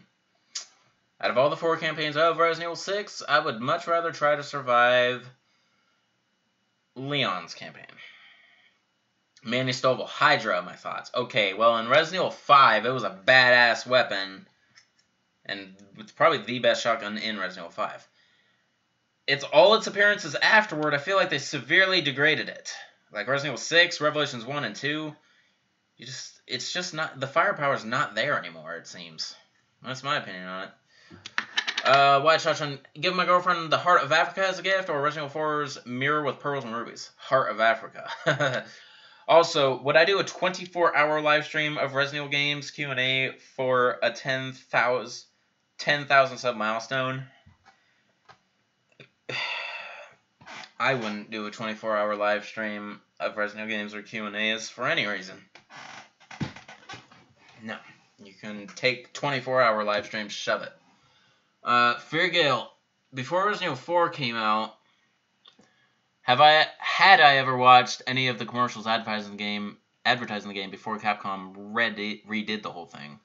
Out of all the 4 campaigns of Resident Evil 6, I would much rather try to survive Leon's campaign. Manny Stovall, Hydra, my thoughts. Okay, well, in Resident Evil 5, it was a badass weapon. And it's probably the best shotgun in Resident Evil 5. It's all its appearances afterward, I feel like they severely degraded it. Like Resident Evil 6, Revelations 1 and 2, it's just not, the firepower's not there anymore, it seems. That's my opinion on it. Wyatt Shotgun, give my girlfriend the Heart of Africa as a gift, or Resident Evil 4's Mirror with Pearls and Rubies? Heart of Africa. Also, would I do a 24-hour live stream of Resident Evil games Q&A for a 10,000 sub milestone? I wouldn't do a 24-hour live stream of Resident Evil games or Q&As for any reason. No. You can take 24-hour live streams, shove it. Feargale, before Resident Evil 4 came out, had I ever watched any of the commercials advertising the game before Capcom redid the whole thing?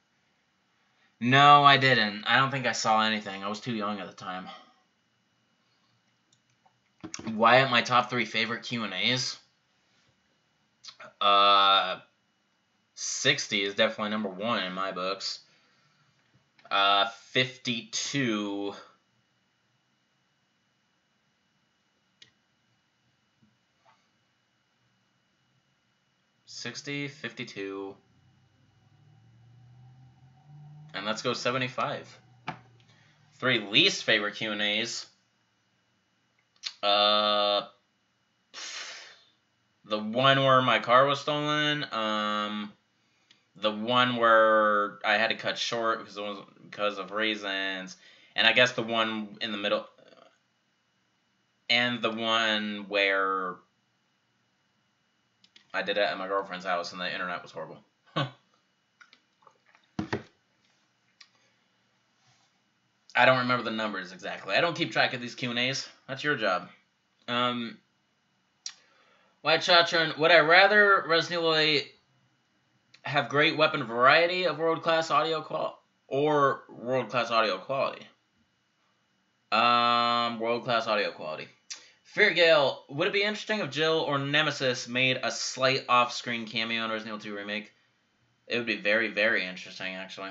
No, I didn't. I don't think I saw anything. I was too young at the time. Wyatt, my top 3 favorite Q&As? 60 is definitely number 1 in my books. 52... 60, 52, and let's go 75. 3 least favorite Q&As. The one where my car was stolen. The one where I had to cut short because of reasons, and I guess the one in the middle, and the one where I did it at my girlfriend's house and the internet was horrible. I don't remember the numbers exactly. I don't keep track of these Q&As. That's your job. White Shotgun, would I rather Resident Evil 8 have great weapon variety of world-class audio quality or world-class audio quality? World-class audio quality. Feargale, would it be interesting if Jill or Nemesis made a slight off-screen cameo in Resident Evil 2 Remake? It would be very, very interesting, actually.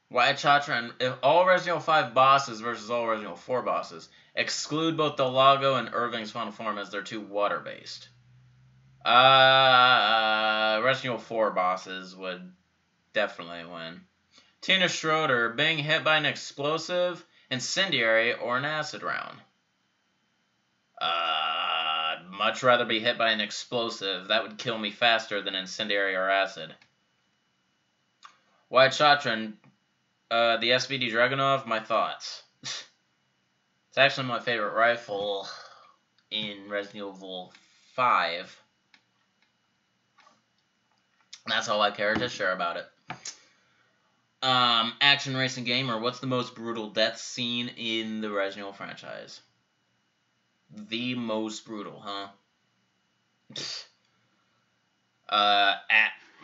Wyatt Chatron, if all Resident Evil 5 bosses versus all Resident Evil 4 bosses, exclude both Delago and Irving's final form as they're too water-based. Resident Evil 4 bosses would definitely win. Tina Schroeder, being hit by an explosive, incendiary, or an acid round. I'd much rather be hit by an explosive. That would kill me faster than incendiary or acid. Wyatt Chatron, the SVD Dragunov, my thoughts. It's actually my favorite rifle in Resident Evil 5. That's all I care to share about it. Action Racing Gamer, what's the most brutal death scene in the Resident Evil franchise? The most brutal, huh?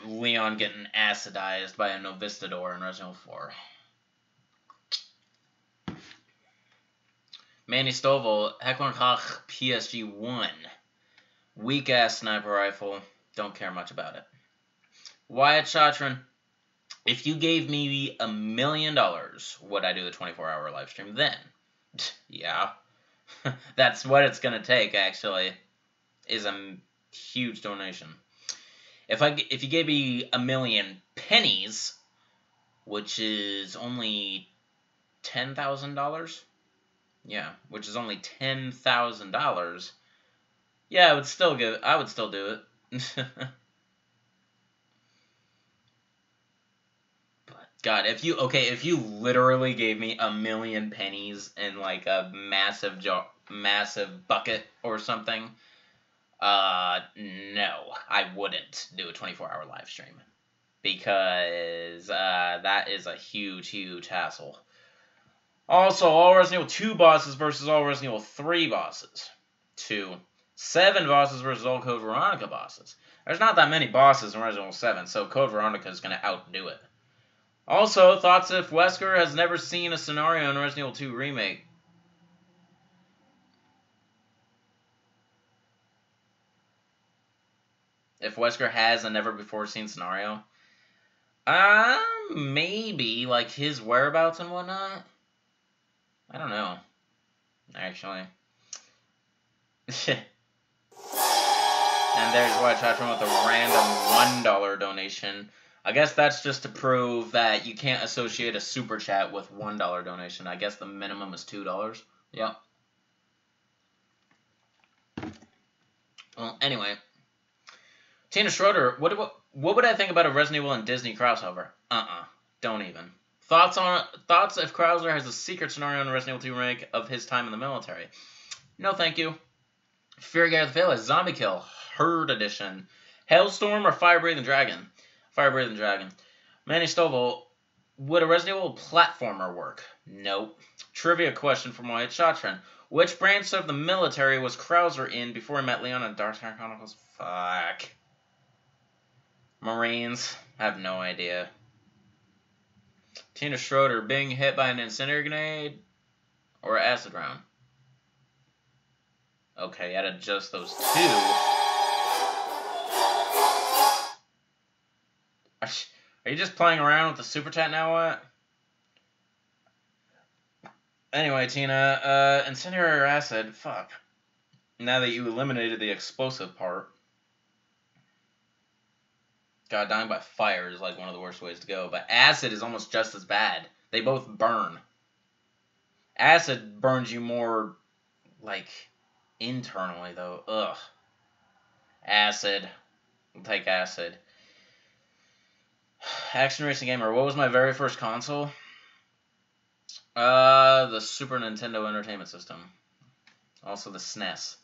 Leon getting acidized by a Novistador in Resident Evil 4. Manny Stovall, Heckler & Koch PSG-1. Weak-ass sniper rifle. Don't care much about it. Wyatt Chatron, if you gave me $1 million, would I do the 24-hour live stream then? Yeah. That's what it's going to take, actually, is a huge donation. If you gave me 1,000,000 pennies, which is only $10,000, yeah, which is only $10,000, yeah, I would still do it. God, if you literally gave me a million pennies in like a massive bucket or something, no, I wouldn't do a 24-hour live stream because that is a huge, huge hassle. Also, all Resident Evil 2 bosses versus all Resident Evil 3 bosses. 2. 7 bosses versus all Code Veronica bosses. There's not that many bosses in Resident Evil 7, so Code Veronica is going to outdo it. Also, thoughts if Wesker has never seen a scenario in Resident Evil 2 Remake. If Wesker has a never-before-seen scenario? Maybe, like his whereabouts and whatnot. I don't know, actually. And there's White Chatron with a random $1 donation. I guess that's just to prove that you can't associate a super chat with $1 donation. I guess the minimum is $2. Yep. Well, anyway. Tina Schroeder, what would I think about a Resident Evil and Disney crossover? Don't even. Thoughts if Krauser has a secret scenario in Resident Evil 2 remake of his time in the military? No, thank you. Fear Gareth Vale, Zombie Kill, Herd Edition, Hailstorm or Fire Breathing Dragon? Fire Breathing Dragon. Manny Stovall, would a Resident Evil platformer work? Nope. Trivia question from White Shotrin. Which branch of the military was Krauser in before he met Leon in Dark Side Chronicles? Fuck. Marines? I have no idea. Tina Schroeder, being hit by an incendiary grenade or acid round? Okay, out of just those two. Are you just playing around with the super chat now, what? Anyway, Tina, incendiary or acid? Fuck. Now that you eliminated the explosive part. God, dying by fire is like one of the worst ways to go. But acid is almost just as bad. They both burn. Acid burns you more, like, internally, though. Ugh. Acid. I'll take acid. Action Racing Gamer. What was my very first console? The Super Nintendo Entertainment System. Also the SNES.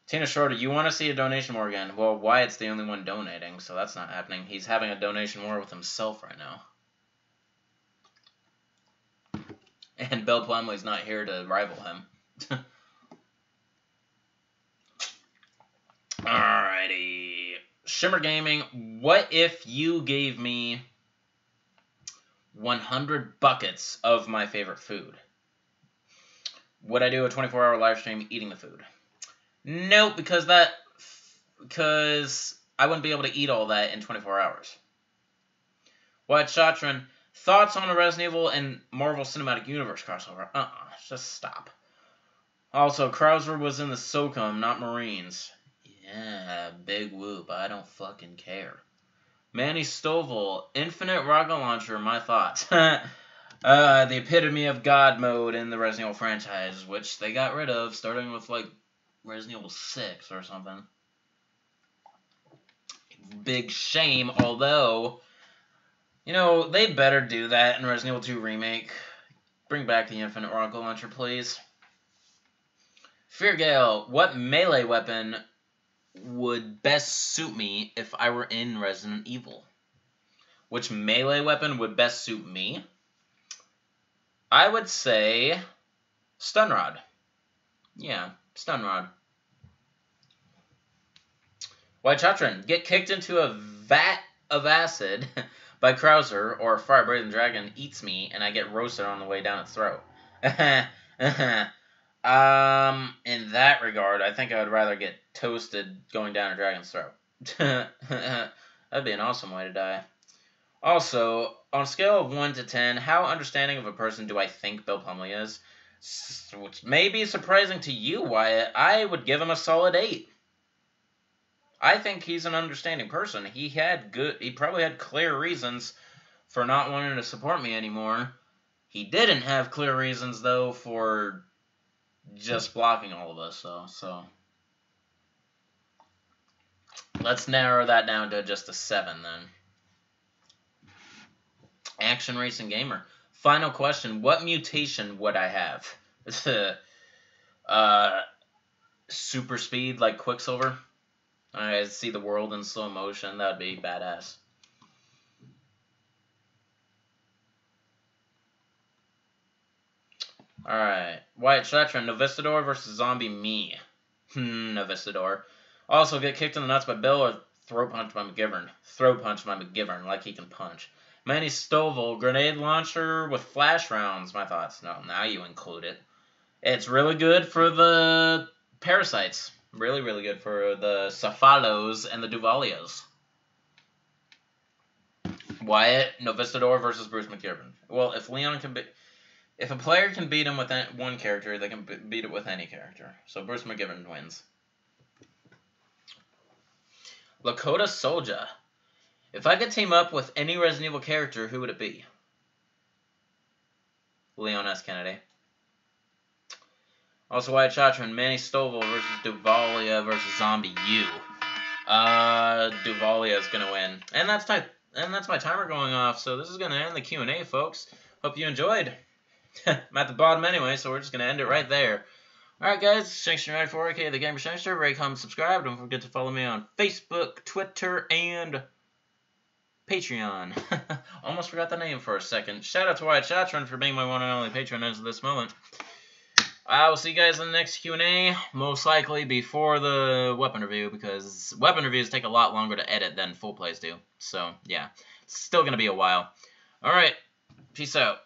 Tina Shorter, you want to see a donation war again? Well, Wyatt's the only one donating, so that's not happening. He's having a donation war with himself right now. And Bill Plumley's not here to rival him. Alrighty. Shimmer Gaming, what if you gave me 100 buckets of my favorite food? Would I do a 24-hour live stream eating the food? Nope, because I wouldn't be able to eat all that in 24 hours. White Shatran, thoughts on a Resident Evil and Marvel Cinematic Universe crossover? Just stop. Also, Krauser was in the SOCOM, not Marines. Yeah, big whoop, I don't fucking care. Manny Stovall, Infinite Rocket Launcher, my thoughts. The epitome of God mode in the Resident Evil franchise, which they got rid of, starting with, like, Resident Evil 6 or something. Big shame, although, you know, they better do that in Resident Evil 2 Remake. Bring back the Infinite Rocket Launcher, please. Feargale, what melee weapon would best suit me if I were in Resident Evil? Which melee weapon would best suit me? I would say Stun Rod. Yeah, Stun Rod. White Chatrin, get kicked into a vat of acid by Krauser, or Fire Breathing Dragon eats me and I get roasted on the way down its throat. In that regard, I think I would rather get toasted going down a dragon's throat. That'd be an awesome way to die. Also, on a scale of 1 to 10, how understanding of a person do I think Bill Plumley is? Which may be surprising to you, Wyatt. I would give him a solid 8. I think he's an understanding person. He probably had clear reasons for not wanting to support me anymore. He didn't have clear reasons, though, for just blocking all of us, so let's narrow that down to just a 7, then. Action Racing Gamer. Final question. What mutation would I have? Super speed like Quicksilver? I see the world in slow motion. That would be badass. Alright. Wyatt Shatron, Novistador versus Zombie Me. Novistador. Also get kicked in the nuts by Bill or throat punch by McGivern. Throat punch by McGivern, like he can punch. Manny Stovall, grenade launcher with flash rounds. My thoughts. No, now you include it. It's really good for the parasites. Really, really good for the Cephalos and the Duvalias. Wyatt, Novistador versus Bruce McGivern. Well, if Leon can be... If a player can beat him with one character, they can beat it with any character. So Bruce McGivern wins. Lakota Soldier. If I could team up with any Resident Evil character, who would it be? Leon S. Kennedy. Also, Wyatt Chatron, Manny Stovall versus Duvalia versus Zombie U. Duvalia is gonna win, and that's my timer going off. So this is gonna end the Q&A, folks. Hope you enjoyed. I'm at the bottom anyway, so we're just gonna end it right there. Alright guys, Shankster94, aka The Gamer Shankster. Rate, comment, subscribe. Don't forget to follow me on Facebook, Twitter, and Patreon. Almost forgot the name for a second. Shout out to Wyatt Chatron for being my one and only patron as of this moment. I will see you guys in the next Q&A, most likely before the weapon review, because weapon reviews take a lot longer to edit than full plays do. So, yeah, it's still going to be a while. Alright, peace out.